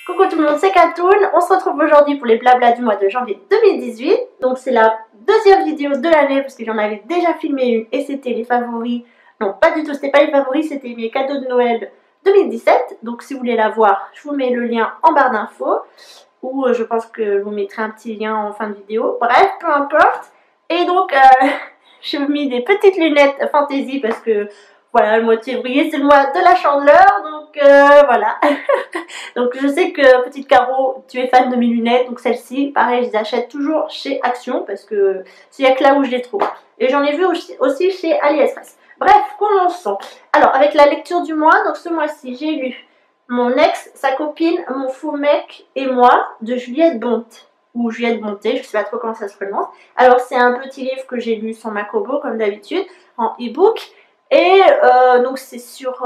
Coucou tout le monde, c'est Katoun. On se retrouve aujourd'hui pour les blablas du mois de janvier 2018. Donc c'est la deuxième vidéo de l'année parce que j'en avais déjà filmé une et c'était les favoris. Non, pas du tout, c'était pas les favoris, c'était mes cadeaux de Noël 2017. Donc si vous voulez la voir, je vous mets le lien en barre d'infos. Ou je pense que je vous mettrai un petit lien en fin de vidéo. Bref, peu importe. Et donc j'ai mis des petites lunettes fantasy parce que voilà, le mois de février c'est le mois de la chandeleur. Donc voilà. Donc je sais que petite Caro, tu es fan de mes lunettes, donc celles-ci, pareil, je les achète toujours chez Action parce que c'est y a que là où je les trouve. Et j'en ai vu aussi chez AliExpress. Bref, commençons. Alors avec la lecture du mois, donc ce mois-ci j'ai lu Mon ex, sa copine, mon faux mec et moi de Juliette Bonte. Ou Juliette Bonté, je sais pas trop comment ça se prononce. Alors c'est un petit livre que j'ai lu sans Makobo comme d'habitude, en e-book. Et donc c'est sur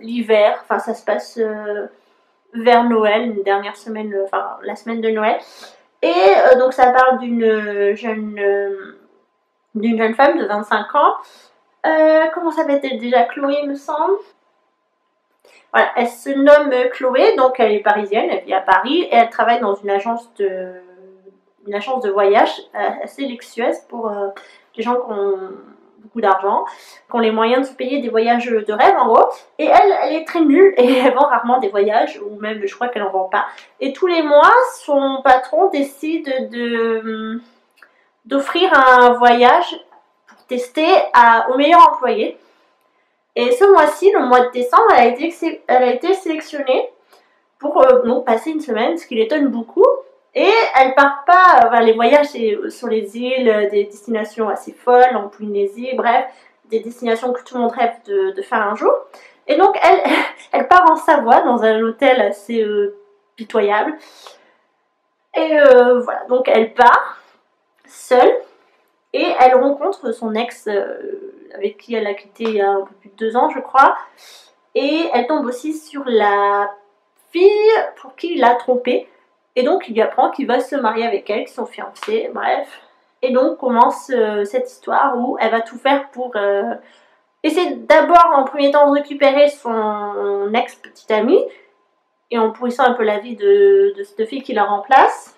l'hiver, enfin ça se passe vers Noël, une dernière semaine, enfin la semaine de Noël. Et donc ça parle d'une jeune femme de 25 ans. Comment s'appelle-t-elle déjà? Chloé me semble. Voilà, elle se nomme Chloé, donc elle est parisienne, elle vit à Paris et elle travaille dans une agence de voyage assez luxueuse pour les gens qui ont beaucoup d'argent, qui ont les moyens de se payer des voyages de rêve en gros. Et elle est très nulle et elle vend rarement des voyages, ou même je crois qu'elle en vend pas. Et tous les mois, son patron décide d'offrir un voyage pour tester aux meilleurs employés. Et ce mois-ci, le mois de décembre, elle a été sélectionnée pour donc passer une semaine, ce qui l'étonne beaucoup. Et elle part pas, les voyages c'est sur les îles, des destinations assez folles, en Polynésie, bref, des destinations que tout le monde rêve de faire un jour. Et donc elle part en Savoie, dans un hôtel assez pitoyable. Et voilà, donc elle part seule et elle rencontre son ex avec qui elle a quitté il y a un peu plus de 2 ans je crois. Et elle tombe aussi sur la fille pour qui il a trompé. Et donc il lui apprend qu'il va se marier avec elle, qu'ils sont fiancés, bref. Et donc commence cette histoire où elle va tout faire pour essayer d'abord en premier temps de récupérer son ex-petite amie, et en pourrissant un peu la vie de cette fille qui la remplace.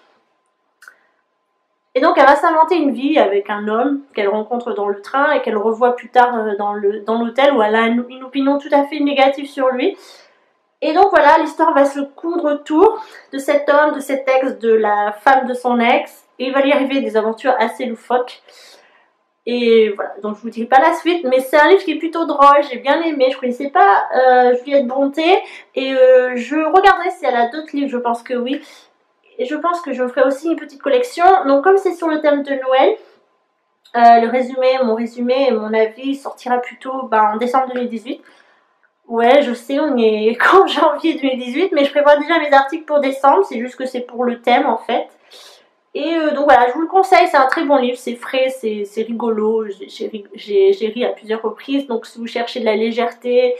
Et donc elle va s'inventer une vie avec un homme qu'elle rencontre dans le train et qu'elle revoit plus tard dans l'hôtel où elle a une opinion tout à fait négative sur lui. Et donc voilà, l'histoire va se coudre autour de cet homme, de cet ex, de la femme de son ex. Et il va y arriver des aventures assez loufoques. Et voilà, donc je vous dis pas la suite, mais c'est un livre qui est plutôt drôle, j'ai bien aimé. Je connaissais pas Juliette Bonté. Et je regarderai si elle a d'autres livres, je pense que oui. Et je pense que je ferai aussi une petite collection. Donc comme c'est sur le thème de Noël, mon résumé et mon avis sortira plutôt en décembre 2018. Ouais, je sais, on est qu'en janvier 2018, mais je prévois déjà mes articles pour décembre, c'est juste que c'est pour le thème en fait. Et donc voilà, je vous le conseille, c'est un très bon livre, c'est frais, c'est rigolo, j'ai ri à plusieurs reprises, donc si vous cherchez de la légèreté,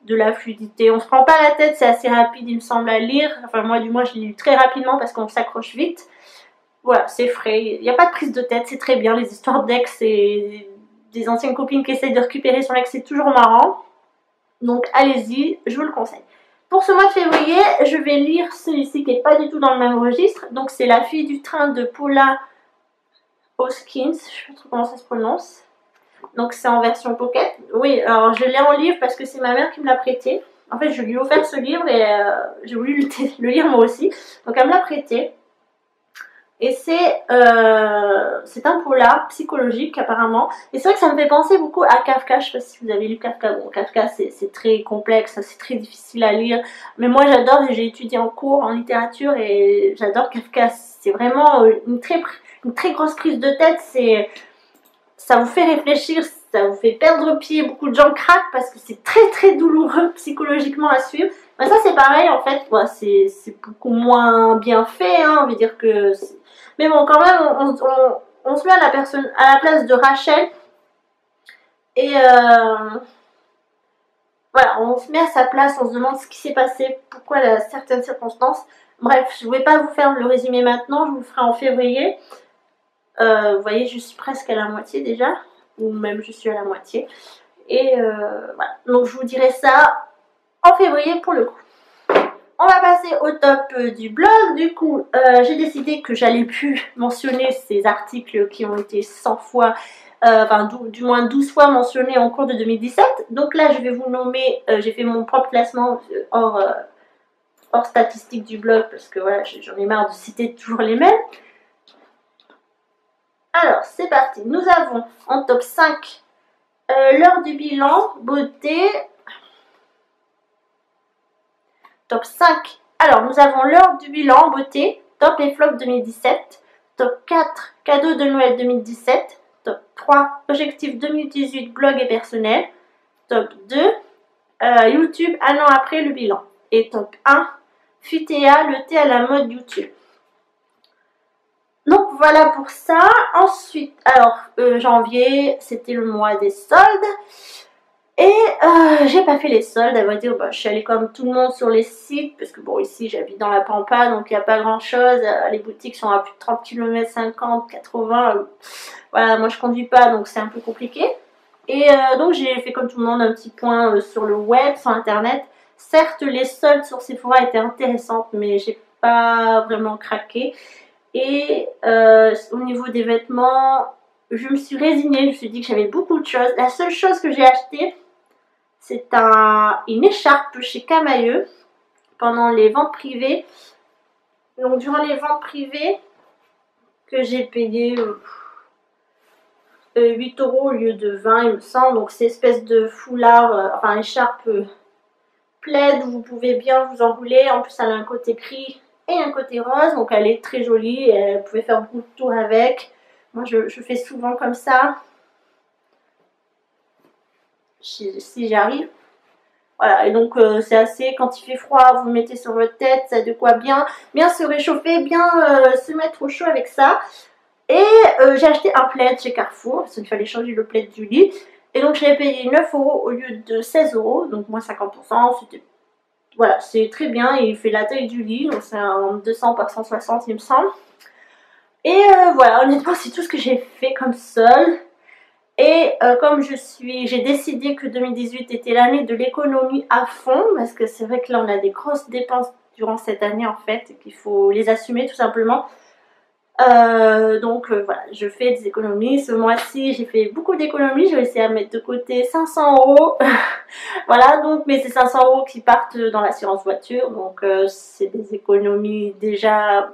de la fluidité, on se prend pas la tête, c'est assez rapide il me semble à lire, enfin moi du moins je l'ai lu très rapidement parce qu'on s'accroche vite. Voilà, c'est frais, il n'y a pas de prise de tête, c'est très bien, les histoires d'ex et des anciennes copines qui essayent de récupérer son ex, c'est toujours marrant. Donc allez-y, je vous le conseille. Pour ce mois de février, je vais lire celui-ci qui n'est pas du tout dans le même registre. Donc c'est La fille du train de Paula Hoskins, je ne sais pas trop comment ça se prononce. Donc c'est en version pocket. Oui, alors je l'ai en livre parce que c'est ma mère qui me l'a prêté. En fait, je lui ai offert ce livre et j'ai voulu le lire moi aussi. Donc elle me l'a prêté. Et c'est un polar psychologique apparemment. Et c'est vrai que ça me fait penser beaucoup à Kafka. Je ne sais pas si vous avez lu Kafka. Bon, Kafka c'est très complexe, c'est très difficile à lire. Mais moi j'adore et j'ai étudié en cours en littérature et j'adore Kafka. C'est vraiment une très grosse prise de tête. Ça vous fait réfléchir, ça vous fait perdre pied. Beaucoup de gens craquent parce que c'est très douloureux psychologiquement à suivre. Mais ça c'est pareil en fait. C'est beaucoup moins bien fait. On veut dire que... Mais bon, quand même, on se met à la place de Rachel. Et voilà, on se met à sa place, on se demande ce qui s'est passé, pourquoi certaines circonstances. Bref, je ne vais pas vous faire le résumé maintenant, je vous le ferai en février. Vous voyez, je suis presque à la moitié déjà, ou même je suis à la moitié. Et voilà, donc je vous dirai ça en février pour le coup. On va passer au top du blog. Du coup, j'ai décidé que j'allais plus mentionner ces articles qui ont été 100 fois, enfin du moins 12 fois mentionnés en cours de 2017. Donc là, je vais vous nommer, j'ai fait mon propre classement hors statistique du blog parce que voilà, j'en ai marre de citer toujours les mêmes. Alors, c'est parti. Nous avons en top 5 l'heure du bilan, beauté. Top 5. Alors, nous avons l'heure du bilan, beauté. Top et flop 2017. Top 4, cadeau de Noël 2017. Top 3, objectif 2018, blog et personnel. Top 2, YouTube, un an après le bilan. Et top 1, Futea, le thé à la mode YouTube. Donc voilà pour ça. Ensuite, alors janvier, c'était le mois des soldes. Et j'ai pas fait les soldes, à vrai dire, je suis allée comme tout le monde sur les sites, parce que bon, ici j'habite dans la Pampa, donc il n'y a pas grand chose, les boutiques sont à plus de 30 km, 50, 80, voilà, moi je conduis pas, donc c'est un peu compliqué. Et donc j'ai fait comme tout le monde un petit point sur le web, sur internet. Certes, les soldes sur Sephora étaient intéressantes, mais j'ai pas vraiment craqué. Et au niveau des vêtements, je me suis résignée, je me suis dit que j'avais beaucoup de choses. La seule chose que j'ai achetée, c'est une écharpe chez Camailleux pendant les ventes privées. Donc durant les ventes privées, que j'ai payé 8 € au lieu de 20 il me semble. Donc c'est espèce de foulard, enfin écharpe plaid où vous pouvez bien vous enrouler. En plus elle a un côté gris et un côté rose, donc elle est très jolie et vous pouvez faire beaucoup de tours avec. Moi je fais souvent comme ça, si j'arrive. Voilà, et donc c'est assez, quand il fait froid, vous le mettez sur votre tête, ça a de quoi bien se réchauffer, bien se mettre au chaud avec ça. Et j'ai acheté un plaid chez Carrefour, parce qu'il fallait changer le plaid du lit. Et donc j'ai payé 9 € au lieu de 16 €, donc moins 50%, c'était... Voilà, c'est très bien, il fait la taille du lit, donc c'est un 200 par 160 il me semble. Et voilà, honnêtement c'est tout ce que j'ai fait comme solde. Et comme j'ai décidé que 2018 était l'année de l'économie à fond, parce que c'est vrai que là on a des grosses dépenses durant cette année en fait, et qu'il faut les assumer tout simplement. Donc voilà, je fais des économies. Ce mois-ci j'ai fait beaucoup d'économies, j'ai réussi à mettre de côté 500 €. Voilà, donc mais c'est 500 € qui partent dans l'assurance voiture, donc c'est des économies déjà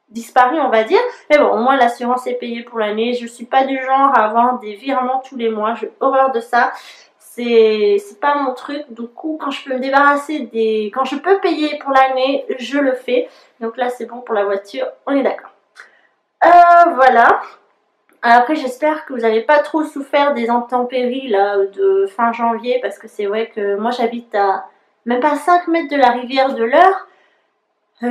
disparu on va dire, mais bon au moins l'assurance est payée pour l'année. Je suis pas du genre à avoir des virements tous les mois, j'ai horreur de ça, c'est pas mon truc. Du coup quand je peux me débarrasser quand je peux payer pour l'année, je le fais. Donc là c'est bon pour la voiture, on est d'accord. Voilà. Après j'espère que vous n'avez pas trop souffert des intempéries là de fin janvier, parce que c'est vrai que moi j'habite à même pas 5 mètres de la rivière de l'Eure,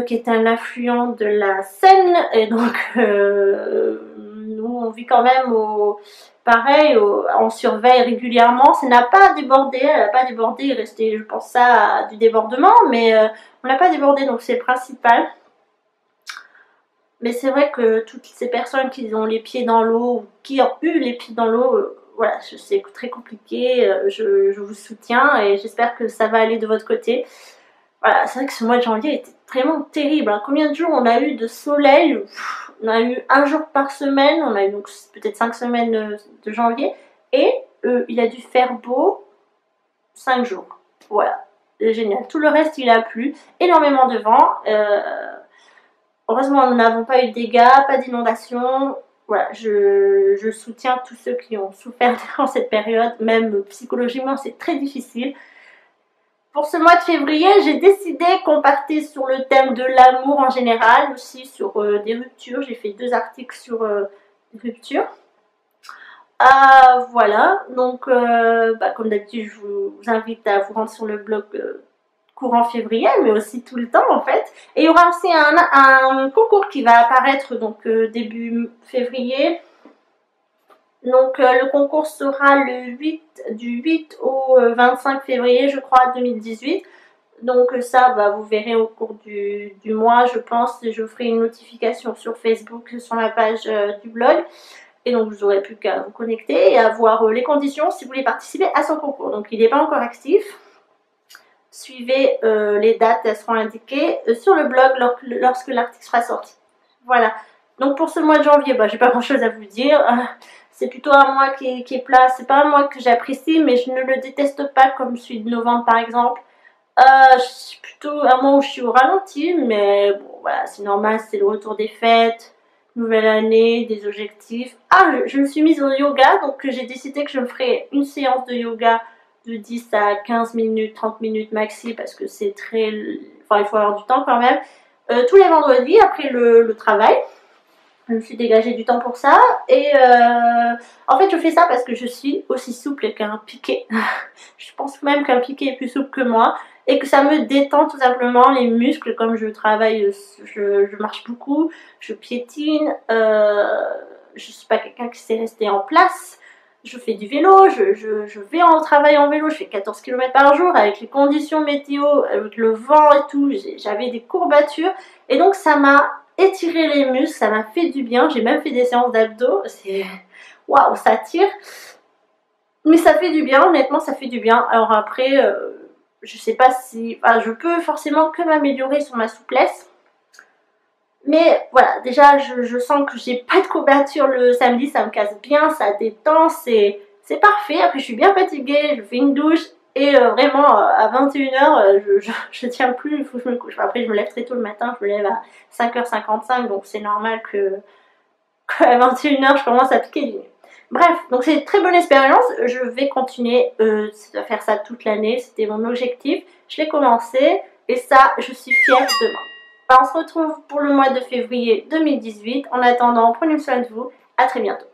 qui est un affluent de la Seine, et donc nous on vit quand même pareil, on surveille régulièrement. Ça n'a pas débordé, elle n'a pas débordé, il restait je pense ça du débordement, mais on n'a pas débordé, donc c'est le principal. Mais c'est vrai que toutes ces personnes qui ont les pieds dans l'eau, qui ont eu les pieds dans l'eau, voilà, c'est très compliqué, je vous soutiens et j'espère que ça va aller de votre côté. Voilà, c'est vrai que ce mois de janvier était vraiment terrible. Hein. Combien de jours on a eu de soleil? On a eu un jour par semaine, on a eu donc peut-être 5 semaines de janvier. Et il a dû faire beau 5 jours. Voilà, c'est génial. Tout le reste, il a plu. Énormément de vent. Heureusement, nous n'avons pas eu de dégâts, pas d'inondations. Voilà, je soutiens tous ceux qui ont souffert durant cette période. Même psychologiquement, c'est très difficile. Pour ce mois de février, j'ai décidé qu'on partait sur le thème de l'amour en général, aussi sur des ruptures. J'ai fait 2 articles sur des ruptures. Voilà, donc comme d'habitude, je vous invite à vous rendre sur le blog courant février, mais aussi tout le temps en fait. Et il y aura aussi un concours qui va apparaître donc début février. Donc le concours sera du 8 au 25 février, je crois, 2018. Donc ça, vous verrez au cours du mois, je pense. Je ferai une notification sur Facebook, sur la page du blog. Et donc vous n'aurez plus qu'à vous connecter et à voir les conditions si vous voulez participer à son concours. Donc il n'est pas encore actif. suivez les dates, elles seront indiquées sur le blog lorsque l'article sera sorti. Voilà, donc pour ce mois de janvier, bah, j'ai pas grand chose à vous dire. C'est plutôt un mois qui est plat, c'est pas un mois que j'apprécie, mais je ne le déteste pas comme celui de novembre par exemple. C'est plutôt un mois où je suis au ralenti, mais bon voilà, c'est normal, c'est le retour des fêtes, nouvelle année, des objectifs. Ah, je me suis mise au yoga, donc j'ai décidé que je me ferais une séance de yoga de 10 à 15 minutes, 30 minutes maxi, parce que c'est très... Enfin, il faut avoir du temps quand même. Tous les vendredis, après le travail. Je me suis dégagé du temps pour ça. Et en fait, je fais ça parce que je suis aussi souple qu'un piquet. Je pense même qu'un piquet est plus souple que moi. Et que ça me détend tout simplement les muscles. Comme je travaille, je marche beaucoup, je piétine. Je suis pas quelqu'un qui sait rester en place. Je fais du vélo, je vais en travail en vélo, je fais 14 km par jour avec les conditions météo, avec le vent et tout, j'avais des courbatures et donc ça m'a étiré les muscles, ça m'a fait du bien, j'ai même fait des séances d'abdos, c'est waouh, ça tire, mais ça fait du bien, honnêtement ça fait du bien. Alors après, je sais pas si, enfin, je peux forcément que m'améliorer sur ma souplesse. Mais voilà, déjà je sens que j'ai pas de courbature le samedi, ça me casse bien, ça détend, c'est parfait. Après je suis bien fatiguée, je fais une douche et vraiment à 21h je tiens plus, il faut que je me couche. Après je me lève très tôt le matin, je me lève à 5h55 donc c'est normal qu'à 21h je commence à piquer du nez. Bref, donc c'est une très bonne expérience, je vais continuer à faire ça toute l'année, c'était mon objectif, je l'ai commencé et ça je suis fière de moi. On se retrouve pour le mois de février 2018. En attendant, prenez soin de vous. À très bientôt.